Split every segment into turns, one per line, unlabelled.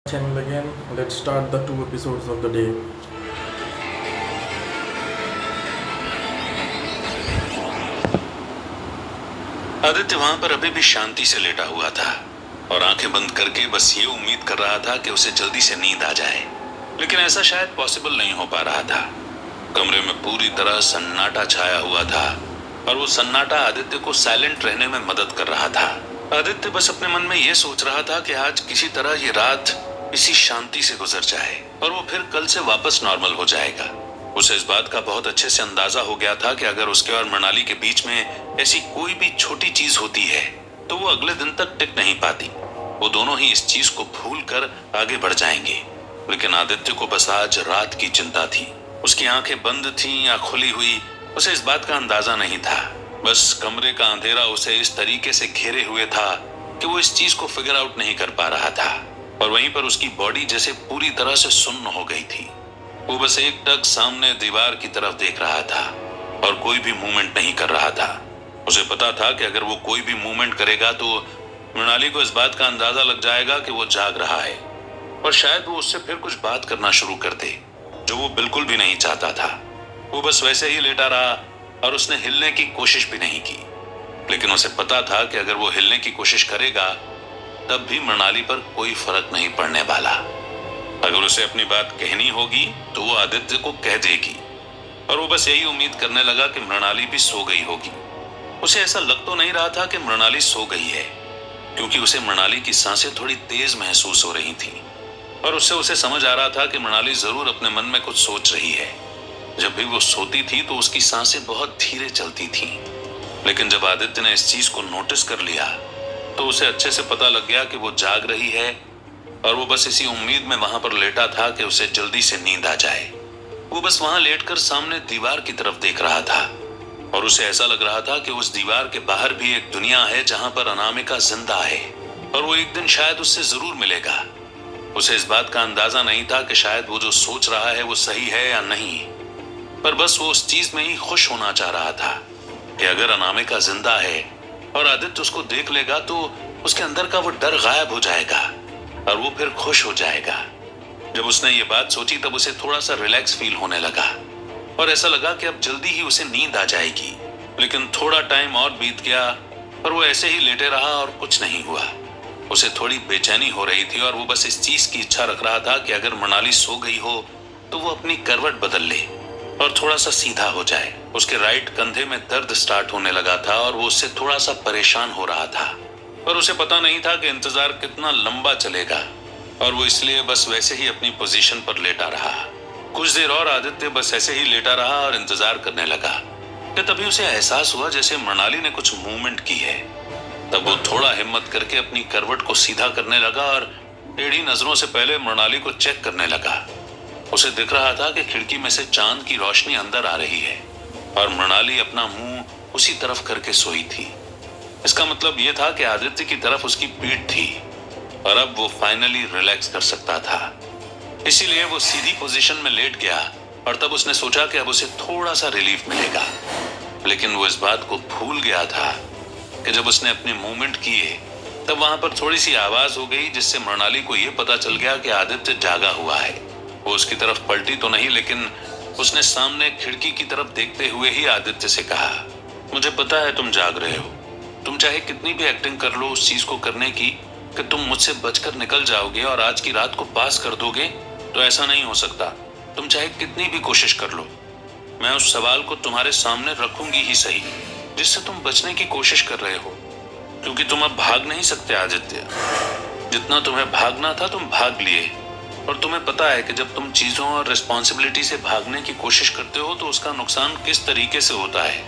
Channel again. Let's start the 2 episodes of the day.
Aditya वहां पर अभी भी शांति से लेटा हुआ था और आंखें बंद करके बस ये उम्मीद कर रहा था कि उसे जल्दी से नींद आ जाए, लेकिन ऐसा शायद पॉसिबल नहीं हो पा रहा था। कमरे में पूरी तरह सन्नाटा छाया हुआ था और वो सन्नाटा आदित्य को साइलेंट रहने में मदद कर रहा था। आदित्य बस अपने मन में ये सोच रहा था कि आज किसी तरह ये रात इसी शांति से गुजर जाए और वो फिर कल से वापस नॉर्मल हो जाएगा। उसे इस बात का बहुत अच्छे से अंदाजा हो गया था कि अगर उसके और मृणाली के बीच में ऐसी कोई भी छोटी चीज होती है तो वो अगले दिन तक टिक नहीं पाती। वो दोनों ही इस चीज को भूल कर आगे बढ़ जाएंगे। लेकिन आदित्य को बस आज रात की चिंता थी। उसकी आंखें बंद थीं या खुली हुई, उसे इस बात का अंदाजा नहीं था। बस कमरे का अंधेरा उसे इस तरीके से घेरे हुए था कि वो इस चीज को फिगर आउट नहीं कर पा रहा था। और वहीं पर उसकी बॉडी जैसे पूरी तरह से सुन्न हो गई थी। वो बस एक टक सामने दीवार की तरफ देख रहा था और कोई भी मूवमेंट नहीं कर रहा था। उसे पता था कि अगर वो कोई भी मूवमेंट करेगा तो मृणाली को इस बात का अंदाजा लग जाएगा कि वो जाग रहा है और शायद वो उससे फिर कुछ बात करना शुरू कर दे, जो वो बिल्कुल भी नहीं चाहता था। वो बस वैसे ही लेटा रहा और उसने हिलने की कोशिश भी नहीं की। लेकिन उसे पता था कि अगर वो हिलने की कोशिश करेगा तब भी मृणाली पर कोई फर्क नहीं पड़ने वाला। अगर उसे अपनी बात कहनी होगी तो वो आदित्य को कह देगी। और वो बस यही उम्मीद करने लगा कि मृणाली भी सो गई होगी। उसे ऐसा लग तो नहीं रहा था कि मृणाली सो गई है, क्योंकि उसे मृणाली की सांसें थोड़ी तेज महसूस हो रही थी और उससे उसे समझ आ रहा था कि मृणाली जरूर अपने मन में कुछ सोच रही है। जब भी वो सोती थी तो उसकी सांसें बहुत धीरे चलती थीं। लेकिन जब आदित्य ने इस चीज को नोटिस कर लिया तो उसे अच्छे से पता लग गया कि वो जाग रही है और वो बस इसी उम्मीद में वहां पर लेटा था कि उसे जल्दी से नींद आ जाए। वो बस वहां लेटकर सामने दीवार की तरफ देख रहा था और उसे ऐसा लग रहा था कि उस दीवार के बाहर भी एक दुनिया है जहां पर अनामिका जिंदा है और वो एक दिन शायद उससे जरूर मिलेगा। उसे इस बात का अंदाजा नहीं था कि शायद वो जो सोच रहा है वो सही है या नहीं, पर बस वो उस चीज में ही खुश होना चाह रहा था कि अगर अनामिका जिंदा है और आदित्य उसको देख लेगा तो उसके अंदर का वो डर गायब हो जाएगा और वो फिर खुश हो जाएगा। जब उसने ये बात सोची तब उसे थोड़ा सा रिलैक्स फील होने लगा और ऐसा लगा कि अब जल्दी ही उसे नींद आ जाएगी। लेकिन थोड़ा टाइम और बीत गया और वो ऐसे ही लेटे रहा और कुछ नहीं हुआ। उसे थोड़ी बेचैनी हो रही थी और वो बस इस चीज की इच्छा रख रहा था कि अगर मृणाली सो गई हो तो वो अपनी करवट बदल ले और थोड़ा सा सीधा हो जाए। उसके राइट कंधे में दर्द स्टार्ट होने लगा था और वो उससे थोड़ा सा परेशान हो रहा था, पर उसे पता नहीं था कि इंतजार कितना लंबा चलेगा और वो इसलिए बस वैसे ही अपनी पोजीशन पर लेटा रहा। कुछ देर और आदित्य बस ऐसे ही लेटा रहा और इंतजार करने लगा कि तभी उसे एहसास हुआ जैसे मृणाली ने कुछ मूवमेंट की है। तब वो थोड़ा हिम्मत करके अपनी करवट को सीधा करने लगा और टेढ़ी नजरों से पहले मृणाली को चेक करने लगा। उसे दिख रहा था कि खिड़की में से चांद की रोशनी अंदर आ रही है और मृणाली अपना मुंह उसी तरफ करके सोई थी। इसका मतलब यह था कि आदित्य की तरफ उसकी पीठ थी और अब वो फाइनली रिलैक्स कर सकता था। इसीलिए वो सीधी पोजीशन में लेट गया और तब उसने सोचा कि अब उसे थोड़ा सा रिलीफ मिलेगा। लेकिन वो इस बात को भूल गया था कि जब उसने अपने मूवमेंट किए तब वहां पर थोड़ी सी आवाज हो गई, जिससे मृणाली को यह पता चल गया कि आदित्य जागा हुआ है। वो उसकी तरफ पलटी तो नहीं, लेकिन उसने सामने खिड़की की तरफ देखते हुए ही आदित्य से कहा, मुझे पता है तुम जाग रहे हो। तुम चाहे कितनी भी एक्टिंग कर लो उस चीज को करने की कि तुम मुझसे बचकर निकल जाओगे और आज की रात को पास कर दोगे, तो ऐसा नहीं हो सकता। तुम चाहे कितनी भी कोशिश कर लो, मैं उस सवाल को तुम्हारे सामने रखूंगी ही सही जिससे तुम बचने की कोशिश कर रहे हो, क्योंकि तुम अब भाग नहीं सकते आदित्य। जितना तुम्हें भागना था तुम भाग लिए और तुम्हें पता है कि जब तुम चीजों और रिस्पॉन्सिबिलिटी से भागने की कोशिश करते हो तो उसका नुकसान किस तरीके से होता है।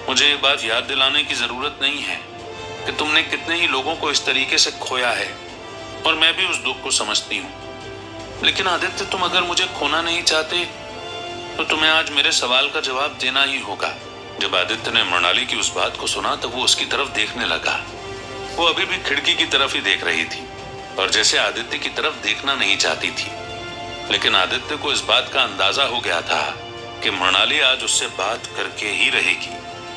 मुझे ये बात याद दिलाने की जरूरत नहीं है कि तुमने कितने ही लोगों को इस तरीके से खोया है और मैं भी उस दुख को समझती हूँ। लेकिन आदित्य, तुम अगर मुझे खोना नहीं चाहते तो तुम्हें आज मेरे सवाल का जवाब देना ही होगा। जब आदित्य ने मृणाली की उस बात को सुना तब वो उसकी तरफ देखने लगा। वो अभी भी खिड़की की तरफ ही देख रही थी और जैसे आदित्य की तरफ देखना नहीं चाहती थी। लेकिन आदित्य को इस बात का अंदाजा हो गया था कि मृणाली आज उससे बात करके ही रहेगी।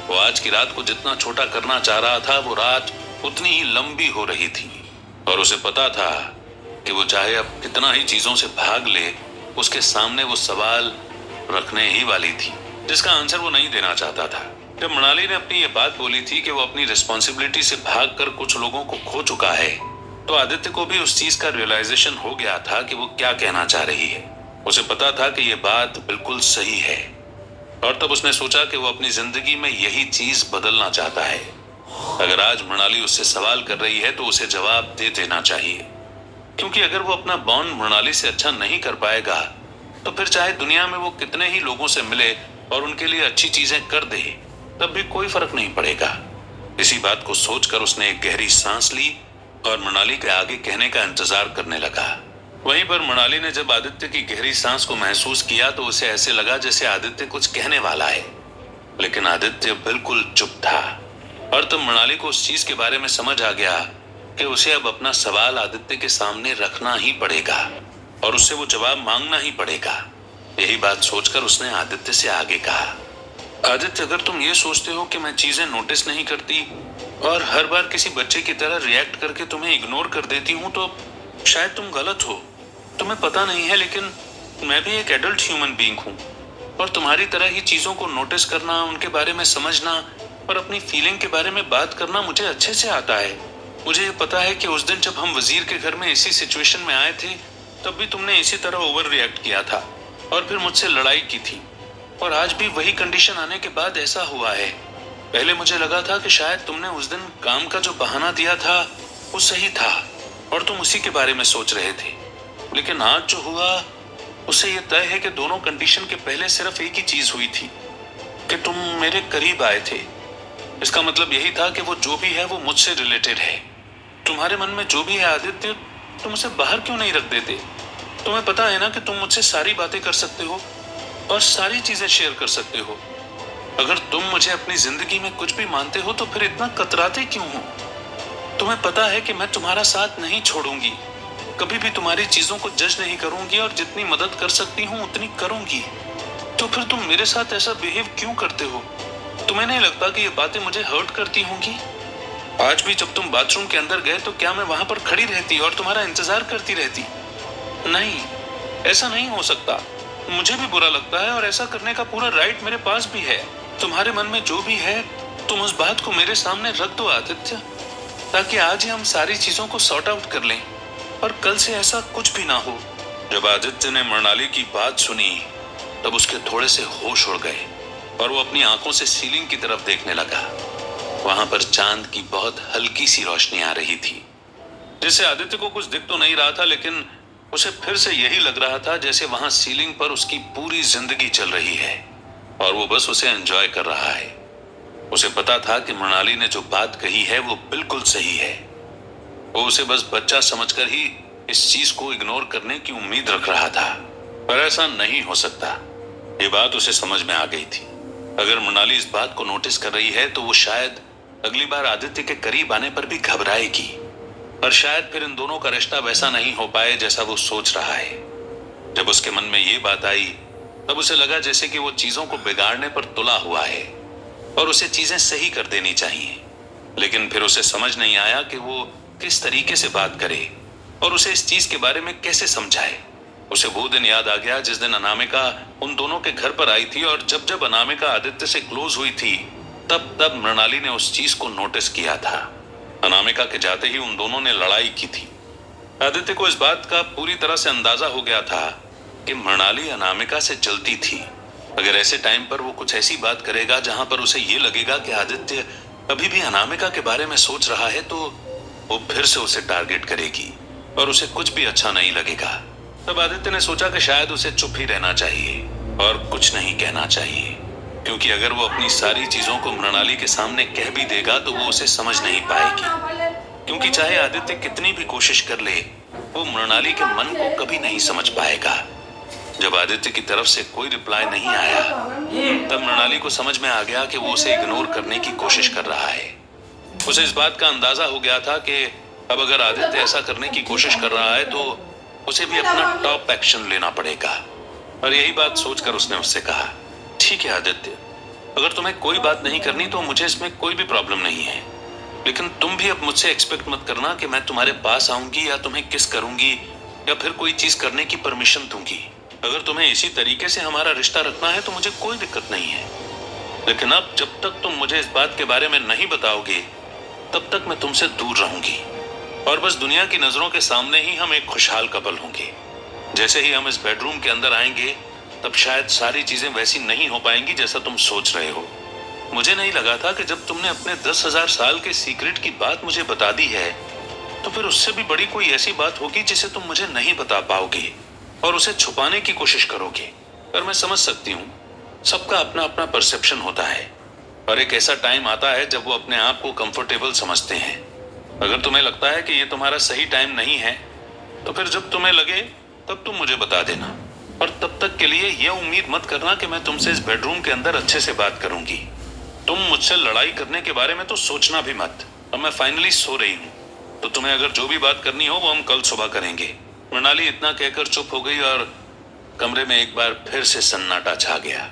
वो आज की रात को जितना छोटा करना चाह रहा था वो रात उतनी ही लंबी हो रही थी और उसे पता था कि वो चाहे अब कितना ही चीजों से भाग ले, उसके सामने वो सवाल रखने ही वाली थी जिसका आंसर वो नहीं देना चाहता था। जब मृणाली ने अपनी ये बात बोली थी कि वो अपनी रिस्पॉन्सिबिलिटी से भागकर कुछ लोगों को खो चुका है, तो आदित्य को भी उस चीज का रियलाइजेशन हो गया था कि वो क्या कहना चाह रही है। उसे पता था कि ये बात बिल्कुल सही है, और तब उसने सोचा कि वो अपनी जिंदगी में यही चीज बदलना चाहता है। अगर आज मृणाली उससे सवाल कर रही है तो उसे जवाब दे देना चाहिए, क्योंकि अगर वो अपना बॉन्ड मृणाली से अच्छा नहीं कर पाएगा तो फिर चाहे दुनिया में वो कितने ही लोगों से मिले और उनके लिए अच्छी चीजें कर दे, तब भी कोई फर्क नहीं पड़ेगा। इसी बात को सोचकर उसने एक गहरी सांस ली और मृणाली के आगे कहने का इंतजार करने लगा। वहीं पर मृणाली ने जब आदित्य की गहरी सांस को महसूस किया तो उसे ऐसे लगा जैसे आदित्य कुछ कहने वाला है, लेकिन आदित्य बिल्कुल चुप था। और तब मृणाली को उस चीज के बारे में समझ आ गया कि उसे अब अपना सवाल आदित्य के सामने रखना ही पड़ेगा और उससे वो जवाब मांगना ही पड़ेगा। यही बात सोचकर उसने आदित्य से आगे कहा, आदित्य, अगर तुम ये सोचते हो कि मैं चीजें नोटिस नहीं करती और हर बार किसी बच्चे की तरह रिएक्ट करके तुम्हें इग्नोर कर देती हूँ, तो शायद तुम गलत हो। तुम्हें पता नहीं है, लेकिन मैं भी एक एडल्ट ह्यूमन बीइंग हूँ और तुम्हारी तरह ही चीजों को नोटिस करना, उनके बारे में समझना और अपनी फीलिंग के बारे में बात करना मुझे अच्छे से आता है। मुझे ये पता है कि उस दिन जब हम वजीर के घर में इसी सिचुएशन में आए थे, तब भी तुमने इसी तरह ओवर रिएक्ट किया था और फिर मुझसे लड़ाई की थी, और आज भी वही कंडीशन आने के बाद ऐसा हुआ है। पहले मुझे लगा था कि शायद तुमने उस दिन काम का जो बहाना दिया था वो सही था और तुम उसी के बारे में सोच रहे थे, लेकिन आज जो हुआ उससे ये तय है कि दोनों कंडीशन के पहले सिर्फ एक ही चीज हुई थी कि तुम मेरे करीब आए थे। इसका मतलब यही था कि वो जो भी है वो मुझसे रिलेटेड है। तुम्हारे मन में जो भी है आदित्य, तुम उसे बाहर क्यों नहीं रख देते? तुम्हें पता है ना कि तुम मुझसे सारी बातें कर सकते हो और सारी चीजें शेयर कर सकते हो। अगर तुम मुझे अपनी जिंदगी में कुछ भी मानते हो तो फिर इतना कतराते क्यों हो? तुम्हें पता है कि मैं तुम्हारा साथ नहीं छोड़ूंगी, कभी भी तुम्हारी चीजों को जज नहीं करूंगी और जितनी मदद कर सकती हूँ उतनी करूंगी। तो फिर तुम मेरे साथ ऐसा बिहेव क्यों करते हो? तुम्हें नहीं लगता कि ये बातें मुझे हर्ट करती होंगी? आज भी जब तुम बाथरूम के अंदर गए तो क्या मैं वहां पर खड़ी रहती और तुम्हारा इंतजार करती रहती? नहीं, ऐसा नहीं हो सकता। मुझे भी बुरा लगता है और ऐसा करने का पूरा राइट मेरे पास भी है। तुम्हारे मन में जो भी है तुम उस बात को मेरे सामने रख दो आदित्य, ताकि आज ही हम सारी चीजों को सॉर्ट आउट कर लें और कल से ऐसा कुछ भी ना हो। जब आदित्य ने मृणाली की बात सुनी तब उसके थोड़े से होश उड़ गए और वो अपनी आंखों से सीलिंग की तरफ देखने लगा। वहां पर चांद की बहुत हल्की सी रोशनी आ रही थी, जिससे आदित्य को कुछ दिख तो नहीं रहा था, लेकिन उसे फिर से यही लग रहा था जैसे वहां सीलिंग पर उसकी पूरी जिंदगी चल रही है और वो बस उसे एंजॉय कर रहा है। उसे पता था कि मृणाली ने जो बात कही है वो बिल्कुल सही है। वो उसे बस बच्चा समझकर ही इस चीज को इग्नोर करने की उम्मीद रख रहा था, पर ऐसा नहीं हो सकता। ये बात उसे समझ में आ गई थी। अगर मृणाली इस बात को नोटिस कर रही है तो वो शायद अगली बार आदित्य के करीब आने पर भी घबराएगी और शायद फिर इन दोनों का रिश्ता वैसा नहीं हो पाए जैसा वो सोच रहा है। जब उसके मन में ये बात आई तब उसे लगा जैसे कि वो चीजों को बिगाड़ने पर तुला हुआ है और उसे चीजें सही कर देनी चाहिए, लेकिन फिर उसे समझ नहीं आया कि वो किस तरीके से बात करे और उसे इस चीज के बारे में कैसे समझाए। उसे वो दिन याद आ गया जिस दिन अनामिका उन दोनों के घर पर आई थी और जब जब अनामिका आदित्य से क्लोज हुई थी तब तब मृणाली ने उस चीज को नोटिस किया था। अनामिका के जाते ही उन दोनों ने लड़ाई की थी। आदित्य को इस बात का पूरी तरह से अंदाजा हो गया था कि मृणाली अनामिका से जलती थी। अगर ऐसे टाइम पर वो कुछ ऐसी बात करेगा जहां पर उसे ये लगेगा कि आदित्य अभी भी अनामिका के बारे में सोच रहा है, तो वो फिर से उसे टारगेट करेगी और उसे कुछ भी अच्छा नहीं लगेगा। तब आदित्य ने सोचा कि शायद उसे चुप ही रहना चाहिए और कुछ नहीं कहना चाहिए, क्योंकि अगर वो अपनी सारी चीजों को मृणाली के सामने कह भी देगा तो वो उसे समझ नहीं पाएगी, क्योंकि चाहे आदित्य कितनी भी कोशिश कर ले वो मृणाली के मन को कभी नहीं समझ पाएगा। जब आदित्य की तरफ से कोई रिप्लाई नहीं आया तब मृणाली को समझ में आ गया कि वो उसे इग्नोर करने की कोशिश कर रहा है। उसे इस बात का अंदाजा हो गया था कि अब अगर आदित्य ऐसा करने की कोशिश कर रहा है तो उसे भी अपना टॉप एक्शन लेना पड़ेगा। और यही बात सोचकर उसने उससे कहा, ठीक है आदित्य, अगर तुम्हें कोई बात नहीं करनी तो मुझे इसमें कोई भी प्रॉब्लम नहीं है, लेकिन तुम भी अब मुझसे एक्सपेक्ट मत करना कि मैं तुम्हारे पास आऊंगी या तुम्हें किस करूंगी या फिर कोई चीज करने की परमिशन दूंगी। अगर तुम्हें इसी तरीके से हमारा रिश्ता रखना है तो मुझे कोई दिक्कत नहीं है, लेकिन अब जब तक तुम मुझे इस बात के बारे में नहीं बताओगे तब तक मैं तुमसे दूर रहूंगी, और बस दुनिया की नजरों के सामने ही हम एक खुशहाल कपल होंगे। जैसे ही हम इस बेडरूम के अंदर आएंगे तब शायद सारी चीजें वैसी नहीं हो पाएंगी जैसा तुम सोच रहे हो। मुझे नहीं लगा था कि जब तुमने अपने 10,000 साल के सीक्रेट की बात मुझे बता दी है तो फिर उससे भी बड़ी कोई ऐसी बात होगी जिसे तुम मुझे नहीं बता पाओगे और उसे छुपाने की कोशिश करोगे। पर मैं समझ सकती हूँ, सबका अपना अपना परसेप्शन होता है और एक ऐसा टाइम आता है जब वो अपने आप को कंफर्टेबल समझते हैं। अगर तुम्हें लगता है कि ये तुम्हारा सही टाइम नहीं है तो फिर जब तुम्हें लगे तब तुम मुझे बता देना, और तब तक के लिए यह उम्मीद मत करना कि मैं तुमसे इस बेडरूम के अंदर अच्छे से बात करूंगी। तुम मुझसे लड़ाई करने के बारे में तो सोचना भी मत। अब मैं फाइनली सो रही हूँ, तो तुम्हें अगर जो भी बात करनी हो वो हम कल सुबह करेंगे। मृणाली इतना कहकर चुप हो गई और कमरे में एक बार फिर से सन्नाटा छा गया।